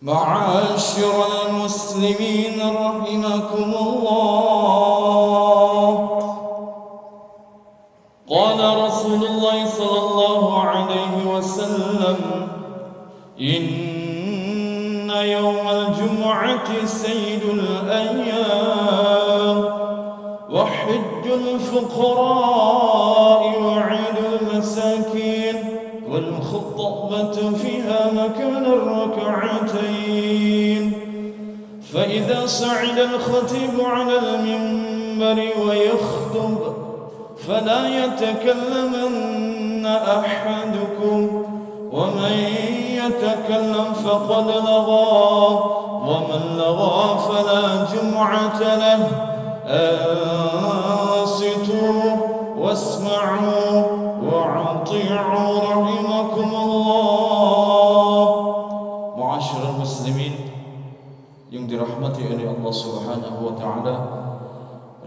معاشر المسلمين رحمكم الله. قال رسول الله صلى الله عليه وسلم: إن يوم الجمعة سيد الأيام وحج الفقراء وعيد المساكين، والخطبة فيها مكان الركعتين. فإذا صعد الخطيب على المنبر ويخطب فلا يتكلمن أحدكم، ومن يتكلم فقد لغى، ومن لغى فلا جمعة له. أنصتوا واسمعوا وأطيعوا رحمكم الله. Ma'asyiral muslimin yang dirahmati oleh Allah Subhanahu wa taala,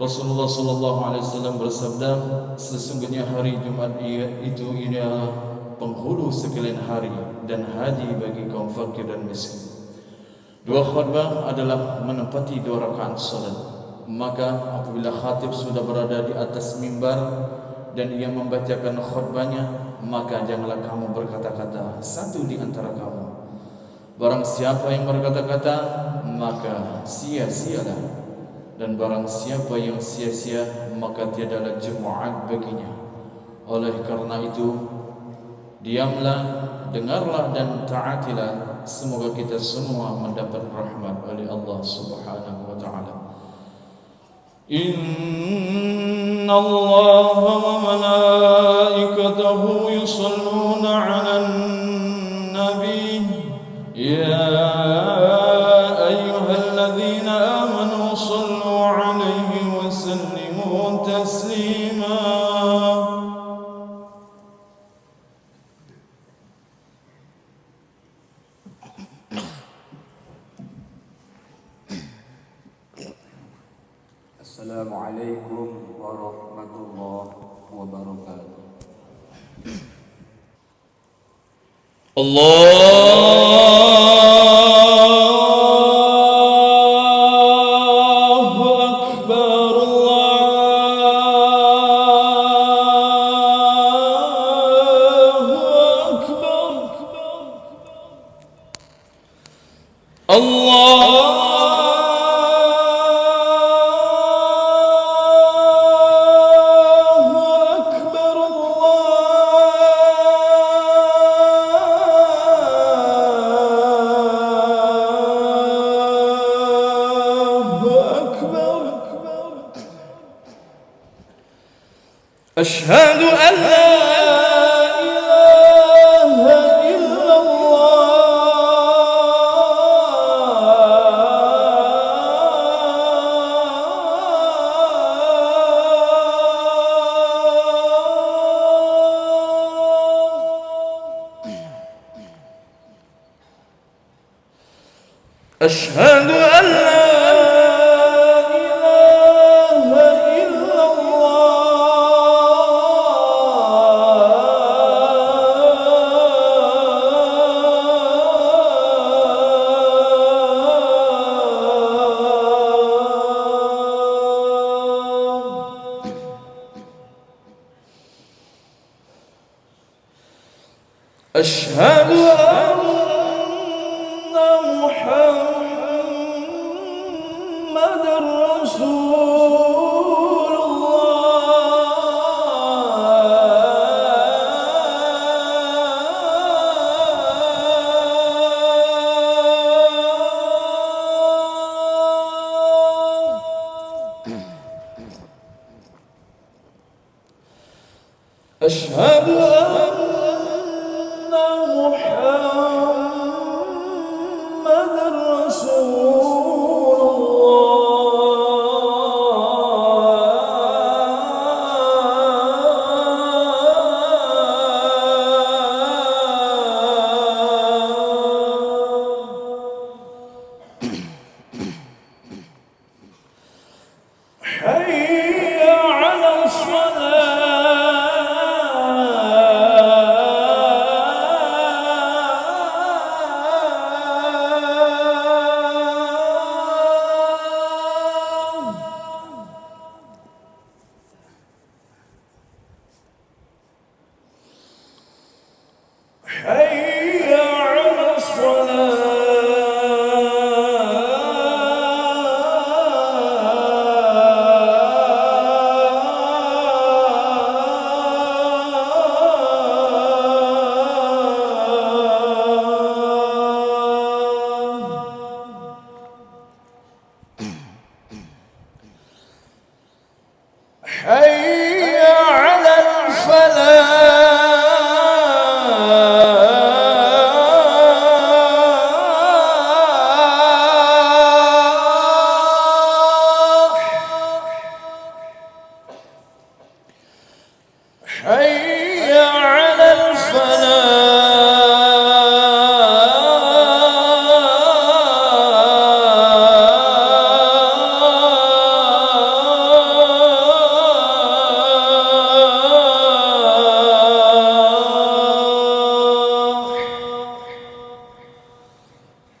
Rasulullah sallallahu alaihi wasallam bersabda, sesungguhnya hari Jumat itu adalah penghulu sekalian hari dan hadi bagi kaum fakir dan miskin. Dua khutbah adalah menempati 2 rakaat salat. Maka apabila khatib sudah berada di atas mimbar dan ia membacakan khutbahnya, maka janganlah kamu berkata-kata, satu di antara kamu. Barang siapa yang berkata-kata, maka sia-sialah, dan barang siapa yang sia-sia, maka tiadalah jemaat baginya. Oleh karena itu, diamlah, dengarlah dan taatilah. Semoga kita semua mendapat rahmat oleh Allah Subhanahu wa taala. Inna Allah wa malaikatahu yusalluna 'alan nabi ya ayyuhalladzina amanu sallu 'alaihi wa sallimu taslima. Assalamualaikum warahmatullahi wabarakatuh. Allahu Akbar, Allahu Akbar. Allah أشهد أن لا إله إلا الله. أشهد أن لا أشهد أن محمد رسول الله. أشهد أن محمد رسول الله.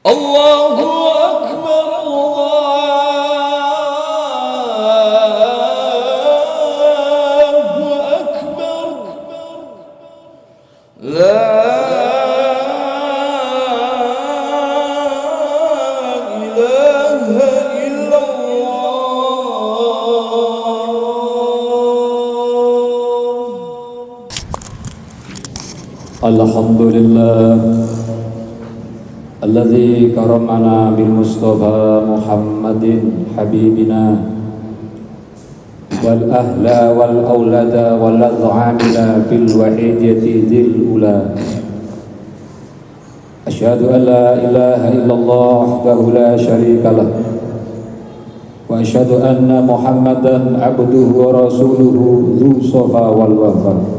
Allahu Akbar, Allahu Akbar. La ilaha illallah. Alhamdulillah alladzi karamana bil Mustafa Muhammadin habibina wal ahla wal aulada wal az'amila bil wahidiyati dzil ula. Asyhadu an la ilaha illallah wahdahu la syarika lah wa asyhadu anna Muhammadan abduhu wa rasuluhu dzu safa wal wafa.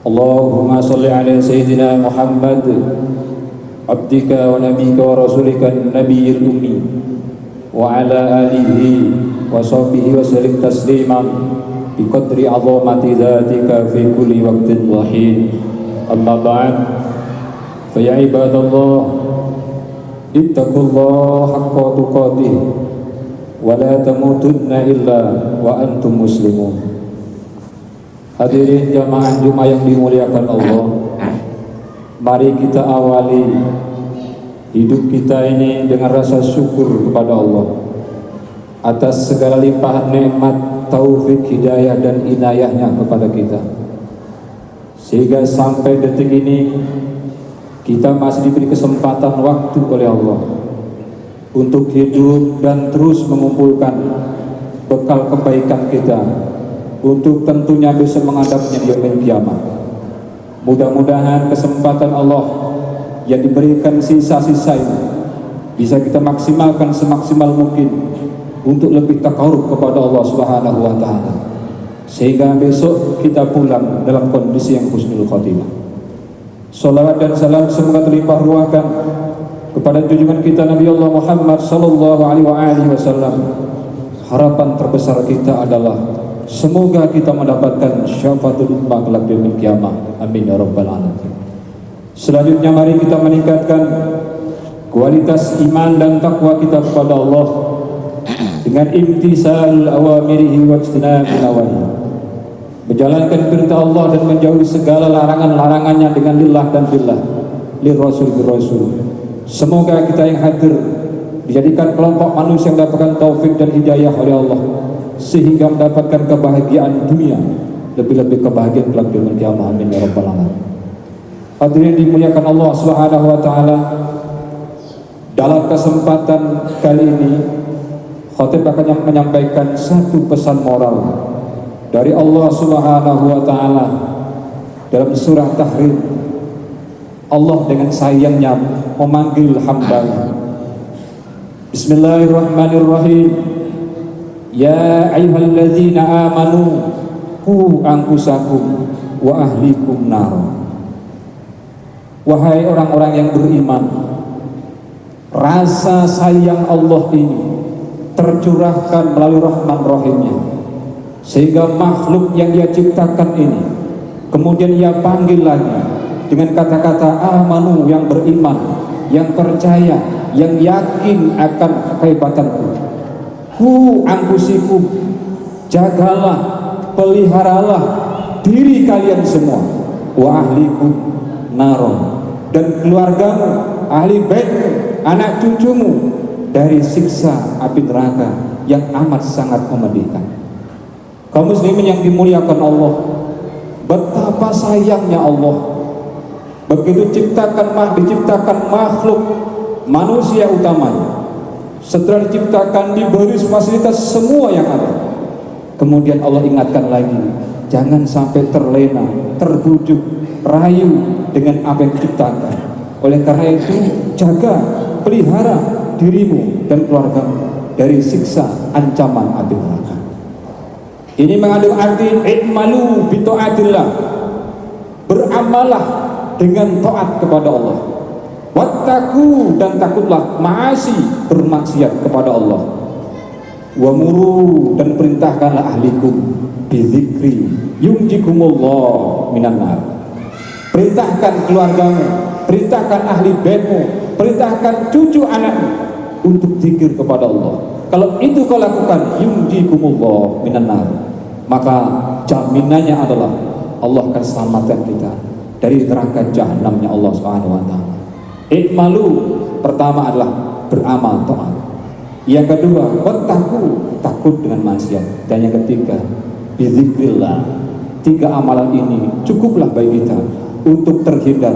Allahumma salli ala sayyidina Muhammad abdika wa nabiyika wa rasulika nabiyil ummi wa ala alihi wa sahbihi wa sallim tasliman bi qadri azamati dzatika fi kulli waqtin wa hin. Amma ba'd, fa ya ibadallah ittaqullaha haqqa tuqatih wa la tamutunna illa wa antum muslimun. Hadirin jamaah Jumat yang dimuliakan Allah, mari kita awali hidup kita ini dengan rasa syukur kepada Allah atas segala limpahan nikmat, taufik, hidayah dan inayahnya kepada kita, sehingga sampai detik ini kita masih diberi kesempatan waktu oleh Allah untuk hidup dan terus mengumpulkan bekal kebaikan kita untuk tentunya bisa menghadapnya di yaumil kiamah. Mudah-mudahan kesempatan Allah yang diberikan sisa-sisa ini bisa kita maksimalkan semaksimal mungkin untuk lebih takarub kepada Allah Subhanahu wa taala, sehingga besok kita pulang dalam kondisi yang husnul khotimah. Salawat dan salam semoga terlimpah ruahkan kepada junjungan kita Nabi Allah Muhammad sallallahu alaihi wasallam. Harapan terbesar kita adalah semoga kita mendapatkan syafaatul ummah kelak di yaumil kiamah. Amin ya rabbal alamin. Selanjutnya mari kita meningkatkan kualitas iman dan takwa kita kepada Allah dengan imtisal awamirihi wa ijtinabil nawahi, menjalankan perintah Allah dan menjauhi segala larangan-larangannya dengan lillah dan billah, lirrasul birrasul. Semoga kita yang hadir dijadikan kelompok manusia yang mendapatkan taufik dan hidayah oleh Allah, sehingga mendapatkan kebahagiaan dunia, lebih-lebih kebahagiaan kelak di yaumil kiamah. Amin ya rabbal alamin. Hadirin dimuliakan Allah Subhanahu wa taala, dalam kesempatan kali ini khatib akan menyampaikan satu pesan moral dari Allah Subhanahu wa taala dalam surah Tahrim. Allah dengan sayangnya memanggil hamba. Bismillahirrahmanirrahim. Ya ayyuhalladzina amanu qu anfusakum wa ahlikum nar. Wahai orang-orang yang beriman, rasa sayang Allah ini tercurahkan melalui Rahman Rahimnya, sehingga makhluk yang Dia ciptakan ini kemudian Ia panggil lagi dengan kata-kata amanu, yang beriman, yang percaya, yang yakin akan kehebatanku. Ku anfusikum, jagalah, peliharalah diri kalian semua, wa ahlikum naron, dan keluargamu, ahli baitmu, anak cucumu dari siksa api neraka yang amat sangat memedihkan. Kaum muslimin yang dimuliakan Allah, betapa sayangnya Allah begitu diciptakan makhluk manusia utamanya, setelah diciptakan diberi fasilitas semua yang ada, kemudian Allah ingatkan lagi, jangan sampai terlena, terbujuk, rayu dengan apa yang diciptakan. Oleh karena itu, jaga, pelihara dirimu dan keluargamu dari siksa ancaman api neraka. Ini mengandung arti i'malu bi ta'atillah, beramalah dengan taat kepada Allah. Wattaqu, dan takutlah ma'asi, bermaksiat kepada Allah. Wa muru, dan perintahkanlah ahlikum bizikri yunjikumullah minan nar. Perintahkan keluargamu, perintahkan ahli baitmu, memerintahkan cucu anak untuk zikir kepada Allah. Kalau itu kau lakukan, yunjikumullah minan nar, maka jaminannya adalah Allah akan selamatkan kita dari neraka jahanamnya Allah Subhanahu wa taala. Ikmalu, pertama adalah beramal taat. Yang kedua, wattaqu, takut dengan maksiat. Dan yang ketiga, bizikrillah. 3 amalan ini cukuplah bagi kita untuk terhindar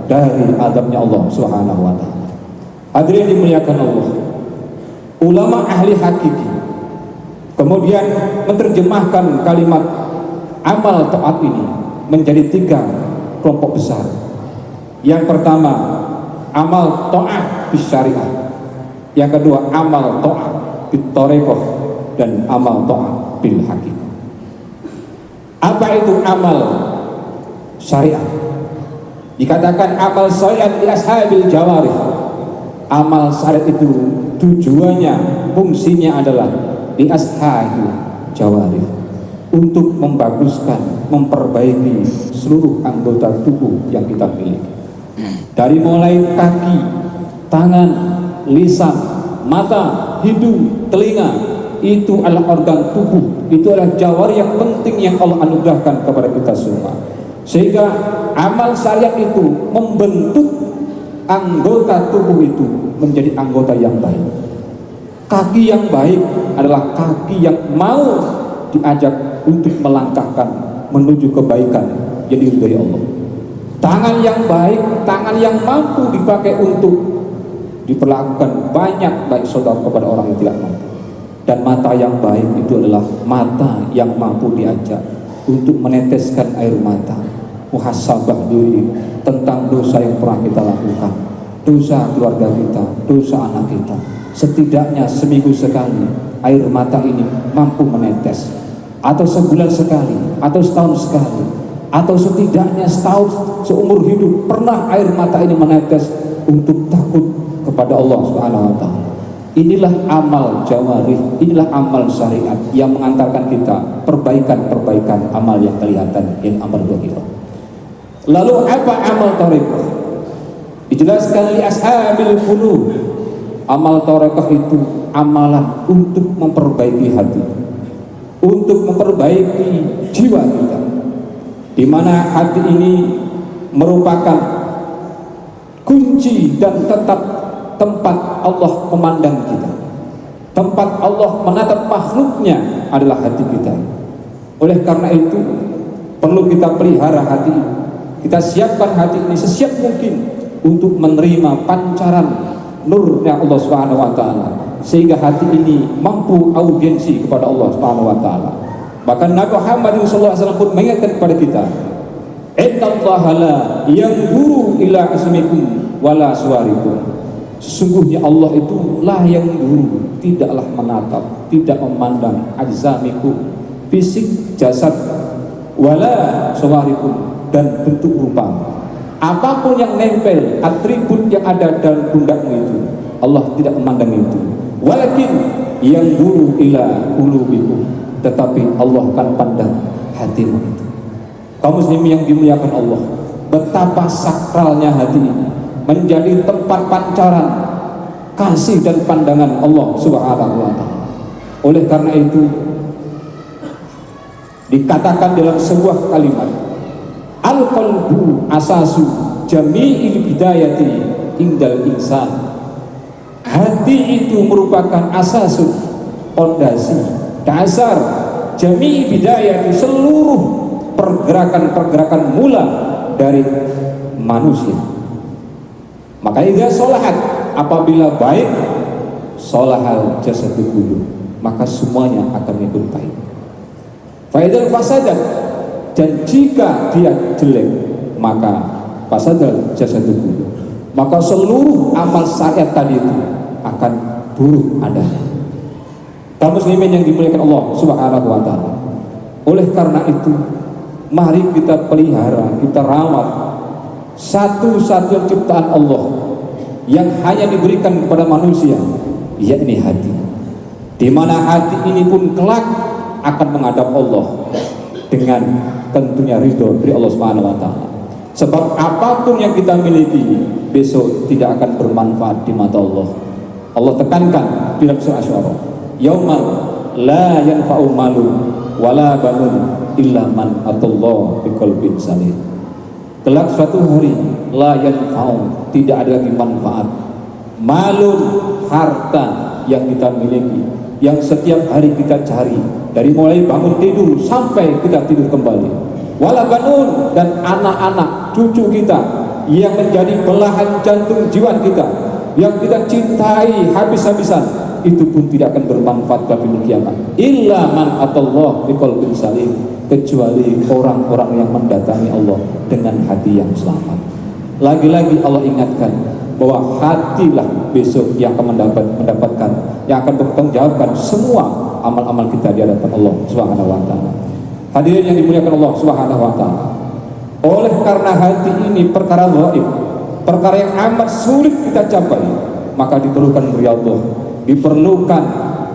dari azabnya Allah Subhanahu wa taala. Hadirin dimuliakan Allah, ulama ahli hakiki kemudian menerjemahkan kalimat amal taat ini menjadi 3 kelompok besar. Yang pertama, amal taat bis syariah. Yang kedua, amal taat bit thariqah, dan amal taat bil hakiki. Apa itu amal syariah? Dikatakan amal syariat li ashabil jawarih. Amal syariat itu tujuannya, fungsinya adalah li ashabil jawarih, untuk membaguskan, memperbaiki seluruh anggota tubuh yang kita miliki. Dari mulai kaki, tangan, lisan, mata, hidung, telinga, itu adalah organ tubuh, itu adalah jawar yang penting yang Allah anugerahkan kepada kita semua. Sehingga amal syariat itu membentuk anggota tubuh itu menjadi anggota yang baik. Kaki yang baik adalah kaki yang mau diajak untuk melangkahkan menuju kebaikan yang diridhoi Allah. Tangan yang baik, tangan yang mampu dipakai untuk diperlakukan banyak baik saudara kepada orang yang tidak mampu. Dan mata yang baik itu adalah mata yang mampu diajak untuk meneteskan air mata, muhasabah diri tentang dosa yang pernah kita lakukan, dosa keluarga kita, dosa anak kita. Setidaknya seminggu sekali air mata ini mampu menetes, atau sebulan sekali, atau setahun sekali, atau setidaknya setahun seumur hidup pernah air mata ini menetes untuk takut kepada Allah Subhanahu wa taala. Inilah amal jawarih, inilah amal syariat yang mengantarkan kita perbaikan-perbaikan amal yang kelihatan, yang amal dhahirah. Lalu apa amal thariqah? Dijelaskan li ashabil qulub. Amal thariqah itu amalan untuk memperbaiki hati, untuk memperbaiki jiwa kita, di mana hati ini merupakan kunci dan tetap tempat Allah memandang kita, tempat Allah menatap makhluknya adalah hati kita. Oleh karena itu perlu kita pelihara hati ini, kita siapkan hati ini sesiap mungkin untuk menerima pancaran nurnya Allah Subhanahu wa taala, sehingga hati ini mampu audiensi kepada Allah Subhanahu wa taala. Bahkan Nabi Muhammad SAW pun mengingatkan kepada kita, innallaha la yanzuru ila asmikum wala suwarikum. Sesungguhnya Allah itu lah yang dulu, tidaklah menatap, tidak memandang ajzamikum, fisik jasad, wala suwarikum, dan bentuk rupa. Apapun yang nempel, atribut yang ada dalam pundakmu itu, Allah tidak memandang itu. Walakin yang dulu ila qulubikum, tetapi Allah akan pandang hatimu itu. Kaum muslimin yang dimuliakan Allah, betapa sakralnya hati ini menjadi tempat pancaran kasih dan pandangan Allah Subhanahu wa taala. Oleh karena itu dikatakan dalam sebuah kalimat, al-qalbu asasu jami'il bidayati indal insan. Hati itu merupakan asasun, pondasi, dasar jami'il bidayati, seluruh pergerakan-pergerakan mula dari manusia. Maka idza sholahat, apabila baik, sholahal jasadu kullu, maka semuanya akan ikut baik. Fa idzal fasadat, dan jika dia jelek, maka fasadal jasadu kullu, maka seluruh amal syariat tadi itu akan buruk adanya. Kaum muslimin yang dimuliakan Allah Subhanahu wa taala. Oleh karena itu, mari kita pelihara, kita rawat satu-satunya ciptaan Allah yang hanya diberikan kepada manusia, yakni hati. Di mana hati ini pun kelak akan menghadap Allah dengan tentunya ridho dari Allah Subhanahu wa taala. Sebab apapun yang kita miliki besok tidak akan bermanfaat di mata Allah. Allah tekankan di dalam surah Asy-Syu'ara, yaumal la yanfa'u malu wala banun illa man atallah biqalbin salim. Kelak suatu hari la yanfa'u, tidak ada lagi manfaat, malun, harta yang kita miliki, yang setiap hari kita cari, dari mulai bangun tidur sampai kita tidur kembali, wala banun, dan anak-anak cucu kita yang menjadi belahan jantung jiwa kita, yang kita cintai habis-habisan, itu pun tidak akan bermanfaat pada hari kiamat. Illa man atallah biqalbin salim, kecuali orang-orang yang mendatangi Allah dengan hati yang selamat. Lagi-lagi Allah ingatkan bahwa hatilah besok yang akan mendapatkan, yang akan bertanggungjawabkan semua amal-amal kita di hadapan Allah Subhanahu wa taala. Hadirin yang dimuliakan Allah Subhanahu wa taala, oleh karena hati ini perkara gaib, perkara yang amat sulit kita capai, maka diperlukan riyadhah, diperlukan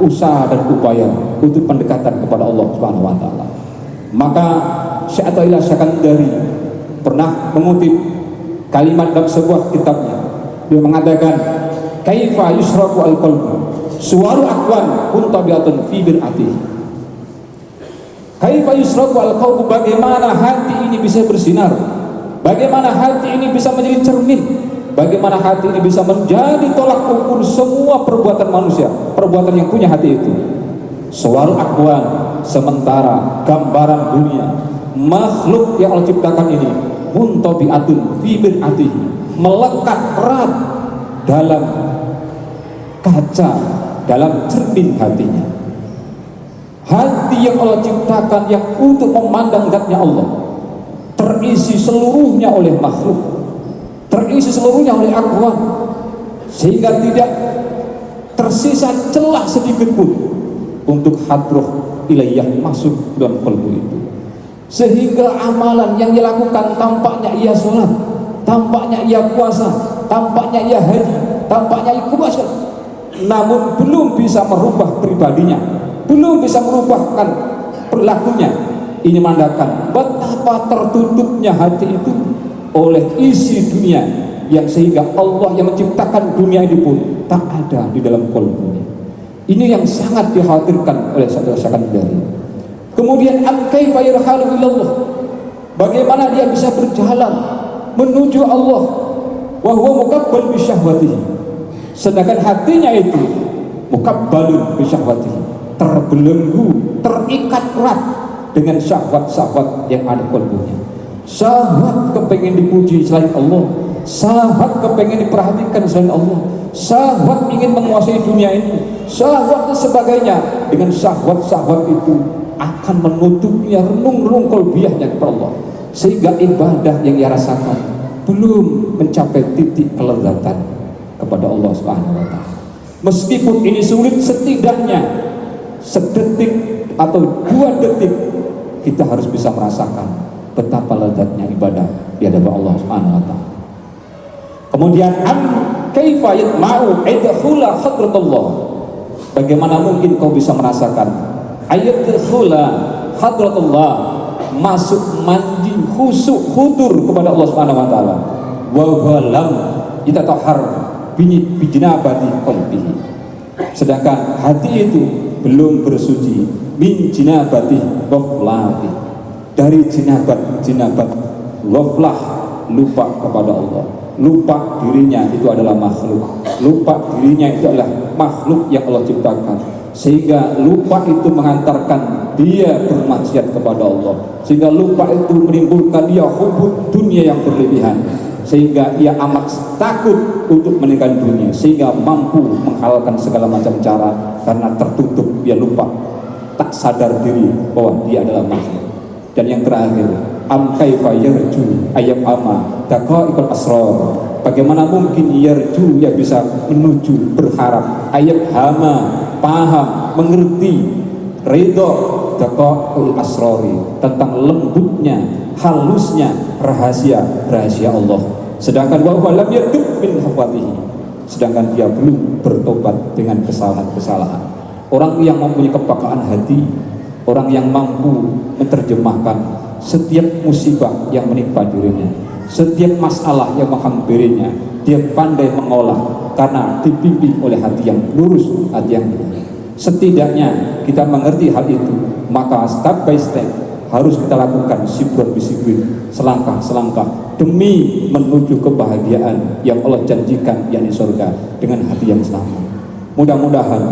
usaha dan upaya untuk pendekatan kepada Allah Subhanahu wa taala. Maka Syekh Athaillah Syakandari pernah mengutip kalimat dalam sebuah kitabnya. Dia mengatakan, kaifa yusrafu al-qalbu suwaru aqwan kuntabiatun fi bir'ati. Kaifa yusrafu al-qalbu, bagaimana hati ini bisa bersinar, bagaimana hati ini bisa menjadi cermin, bagaimana hati ini bisa menjadi tolak ukur semua perbuatan manusia, perbuatan yang punya hati itu. Suwaru aqwan, sementara gambaran dunia, makhluk yang Allah ciptakan ini muntabiatun fi bir'atihi, melekat erat dalam kaca, dalam cermin hatinya. Hati yang Allah ciptakan yang untuk memandang zatnya Allah terisi seluruhnya oleh makhluk, terisi seluruhnya oleh aqwan, sehingga tidak tersisa celah sedikit pun untuk hadroh ilahiyah masuk dalam qalbu itu. Sehingga amalan yang dilakukan, tampaknya ia sholat, tampaknya ia puasa, tampaknya ia haji, tampaknya ia kuasa, namun belum bisa merubah pribadinya, belum bisa merubahkan perilakunya. Ini menandakan betapa tertutupnya hati itu oleh isi dunia, yang sehingga Allah yang menciptakan dunia ini pun tak ada di dalam qalbunya. Ini yang sangat dikhawatirkan oleh saudara Syakandari. Kemudian kaifa yarhalu ilallah, bagaimana dia bisa berjalan menuju Allah wa huwa mukabbal bi syahwatihi, sedangkan hatinya itu mukabbalun bi syahwatihi, terbelenggu, terikat erat dengan syahwat-syahwat yang ada kalbunya. Syahwat kepengen dipuji selain Allah, syahwat kepengen diperhatikan selain Allah, syahwat ingin menguasai dunia ini, syahwat dan sebagainya. Dengan syahwat-syahwat itu akan menutupnya renung-renung qalbiyahnya kepada Allah, sehingga ibadah yang ia rasakan belum mencapai titik kelezatan kepada Allah Subhanahu wa taala. Meskipun ini sulit, setidaknya sedetik atau 2 detik kita harus bisa merasakan betapa lezatnya ibadah di hadapan Allah Subhanahu wa taala. Kemudian kaifa yatma'u idkhula hadratullah, bagaimana mungkin kau bisa merasakan ayatkhula hadratullah, masuk mandi khusyuk khudur kepada Allah Subhanahu wa taala, wa huwa lam yatatahhar bi jinabati qalbihi, sedangkan hati itu belum bersuci min jinabati ghaflati, dari jinabat ghaflah, lupa kepada Allah, lupa dirinya itu adalah makhluk, lupa dirinya itu adalah makhluk yang Allah ciptakan, sehingga lupa itu mengantarkan dia bermaksiat kepada Allah, sehingga lupa itu menimbulkan dia hubud dunia yang berlebihan, sehingga ia amat takut untuk meninggalkan dunia, sehingga mampu menghalalkan segala macam cara karena tertutup, dia lupa, tak sadar diri bahwa dia adalah makhluk. Dan yang terakhir, kaifa yarju ayam ama daqaiqul asrar, bagaimana mungkin yarju, ia bisa menuju, berharap, ayat hama, paham, mengerti, ridho, daqaiqul asrari, tentang lembutnya, halusnya rahasia Allah, sedangkan wa huwa lam yatub min hafatihi, sedangkan dia belum bertobat dengan kesalahan-kesalahan. Orang yang mempunyai kepekaan hati, orang yang mampu menerjemahkan setiap musibah yang menimpa dirinya, setiap masalah yang menghampirinya, dia pandai mengolah karena dibimbing oleh hati yang lurus, hati yang benar. Setidaknya kita mengerti hal itu, maka step by step harus kita lakukan sibuk disiplin, selangkah-selangkah demi menuju kebahagiaan yang Allah janjikan, yakni surga dengan hati yang selamat. Mudah-mudahan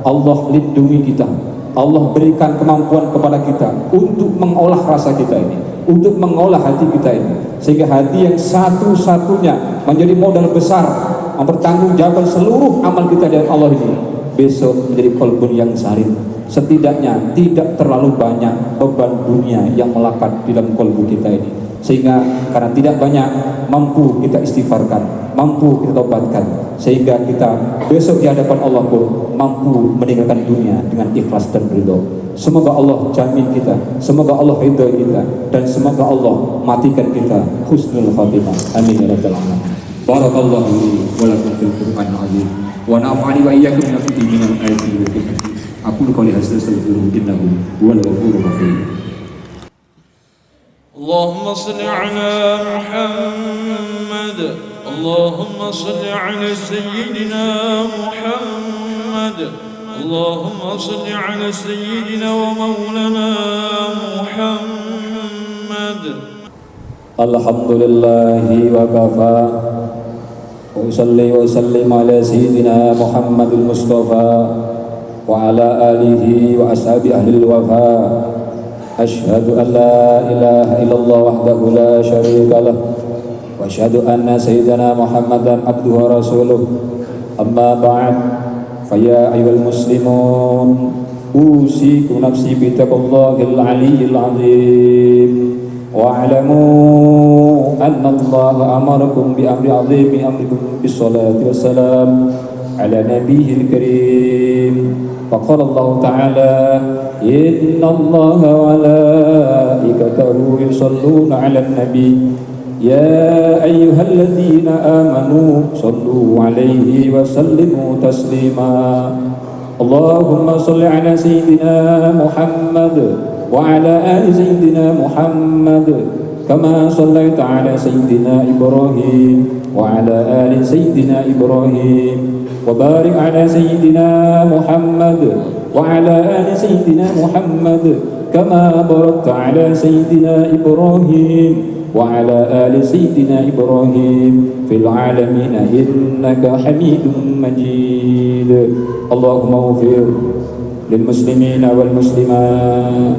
Allah lindungi kita, Allah berikan kemampuan kepada kita untuk mengolah rasa kita ini, untuk mengolah hati kita ini, sehingga hati yang satu-satunya menjadi modal besar mempertanggungjawabkan seluruh amal kita dari Allah ini besok menjadi qalbun yang salim. Setidaknya tidak terlalu banyak beban dunia yang melekat di dalam qalbu kita ini, sehingga karena tidak banyak mampu kita istighfarkan, mampu kita tobatkan, sehingga kita besok di hadapan Allah pun mampu meninggalkan dunia dengan ikhlas dan ridho. Semoga Allah jamin kita, semoga Allah ridho kita, dan semoga Allah matikan kita husnul khatimah. Amin ya rabbal alamin. Barakallahu li wa lakum fil Qur'anil azim wa nafa'ani wa iyyakum bima fihi minal ayati wal hikmah. Aku qouli hadza astaghfiruhu innahu huwal ghafurur rahim. اللهم صل على محمد اللهم صل على سيدنا محمد اللهم صل على سيدنا ومولانا محمد. Alhamdulillahi wa kafa wa usalli wa sallim ala sayyidina Muhammadil Mustafa wa ala alihi wa ashabi ahlil wafa. Asyhadu an la ilaha illallah wahdahu la syarika lah wa asyhadu anna sayyidina Muhammadan abduhu wa rasuluh. Amma ba'd, faya ayyuhal muslimun usikum nafsi bitaqwallahil aliyyil azim wa'lamu anna Allah amarakum bi amri azimi amrikum bis salati wassalam ala nabiyil karim. Faqala Allah ta'ala inna Allah wa malaikatahu yusalluna 'alan nabi ya ayyuhalladzina amanu sallu 'alaihi wa sallimu taslima. Allahumma shalli 'ala sayyidina Muhammad wa 'ala ali sayyidina Muhammad kama shallaita 'ala sayyidina Ibrahim wa 'ala ali sayyidina Ibrahim wa barik 'ala sayyidina Muhammad wa 'ala ali sayyidina Muhammad kama barakta 'ala sayyidina Ibrahim wa 'ala ali sayyidina Ibrahim fil 'alamin innaka Hamidum Majid. Allahumma ighfir lil muslimina wal muslimat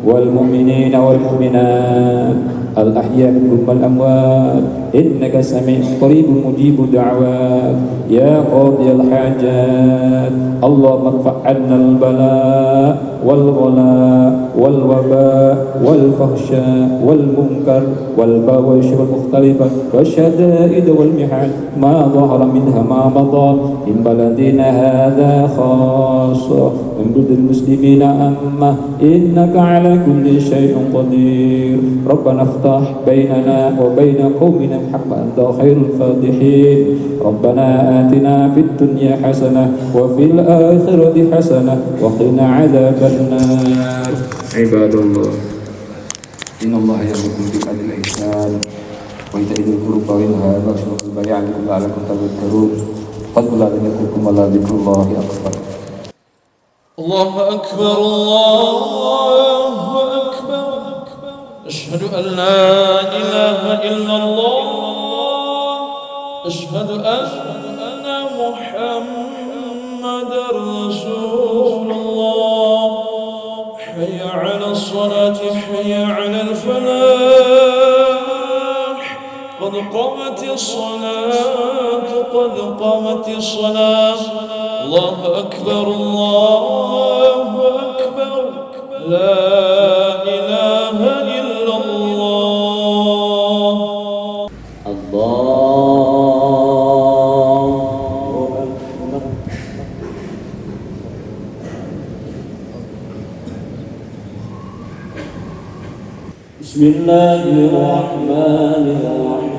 wal mu'minina wal mu'minat الأحياء منهم والأموات إنك سميع قريب مجيب دعوات يا قاضي الحاجات. اللهم ادفع عنا البلاء والغلاء والوباء والفحشاء والمنكر والبواش والمختلفة والشدائد والمحن ما ظهر منها ما بطن من بلدنا هذا خاصة من بلد المسلمين أمة إنك على كل شيء قدير. ربنا افتح بيننا وبين قومنا بحق أنت خير الفاتحين. ربنا آتنا في الدنيا حسنة وفي الآخرة حسنة وقنا عذاب النار. عباد الله إن الله يأمركم بالعدل والإحسان وإيتاء ذي القربى وينهى عن الفحشاء والمنكر يعظكم لعلكم تذكرون. فاذكروا الله يذكركم ولذكر الله أكبر. الله أكبر الله أكبر. أشهد أن لا إله إلا الله أشهد أن محمدا رسول الله. حي على الصلاة حي على الفلاح قد قامت الصلاة قد قامت الصلاة. الله أكبر الله أكبر لا إله إلا الله. الله أكبر. بسم الله الرحمن الرحيم.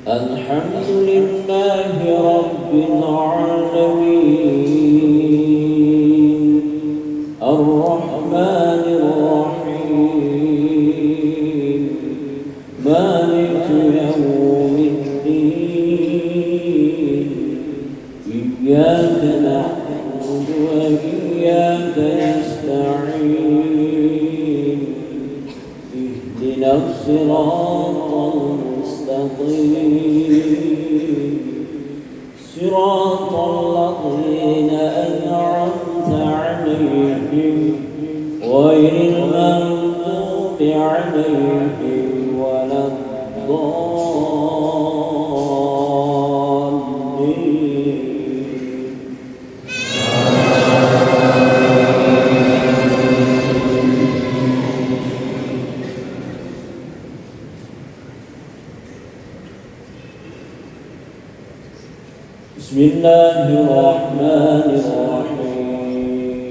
الحمد لله رب العالمين الرحمن الرحيم مالك يوم صراط الذين أنعمت عليهم غير المغضوب عليهم ولا الضالين. بسم الله الرحمن الرحيم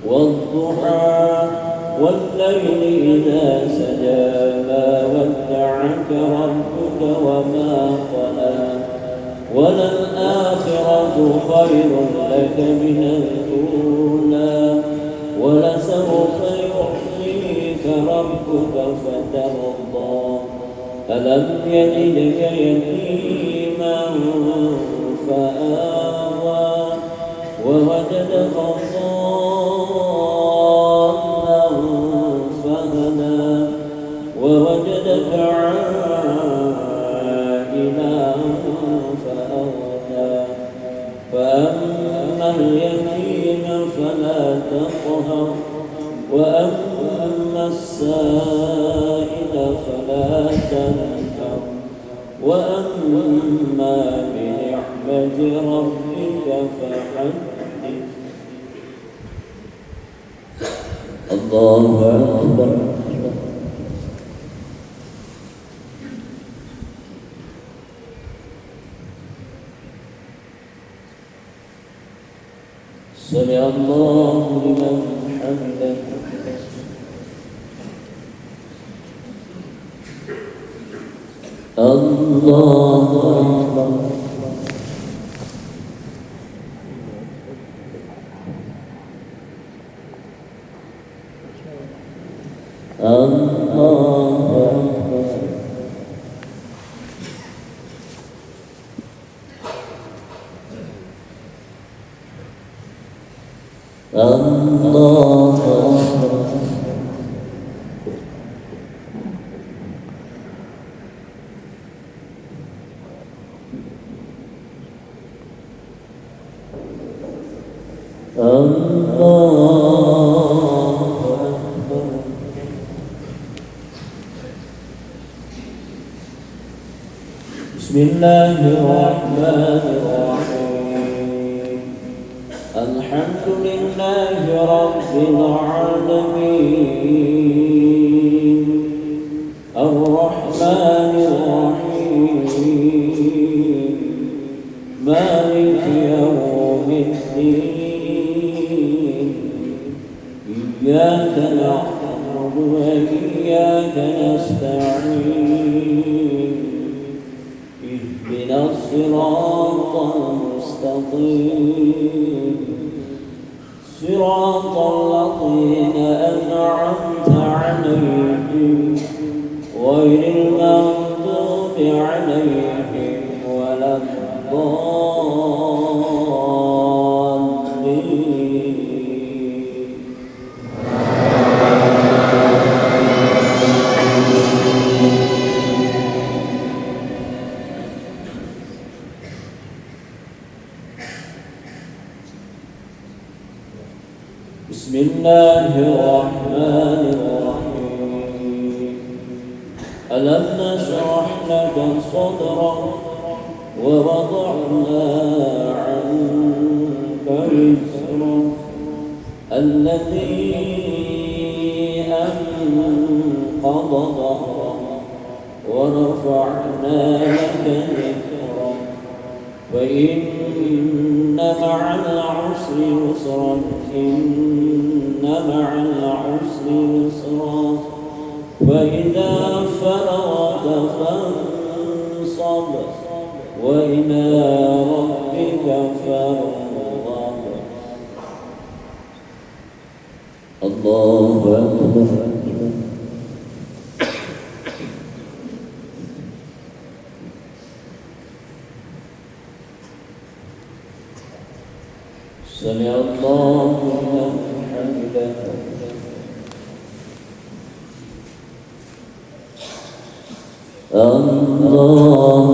والضحى والليل إذا سجى ما ودعك ربك وما قلى وللآخرة خير لك من الأولى ولسوف يعطيك ربك فترضى ألم يجدك يتيما فآوى ووجدك ضالا فهدى ووجدك عائلا فأغنى فأما اليتيم فلا تقهر وأما السائل فلا تنهر وأما بنعمة ربك فحدث. الله أكبر. سمع الله لمن حمده. الله أكبر. الله بسم الله الرحمن الرحيم الحمد لله رب العالمين الرحمن الرحيم مالك يوم الدين إياك نعبد وإياك نستعين اهدنا الصراط المستقيم صراط الذين أنعمت عليهم غير المغضوب عليهم ولا الضالين. بسم الله الرحمن الرحيم ألم نشرح لك صدرك ووضعنا عنك وزرك الذي أنقض ظهرك ورفعنا لك ذكرك فإن مع العسر يسرا إن مع العسر يسرا فإذا فرغت فانصب وإلى ربك فارغب. الله أكبر. سمع الله لمن حمده. الله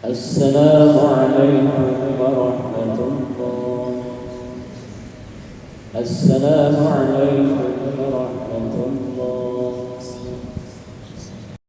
السلام عليكم ورحمة الله. السلام عليكم ورحمة الله.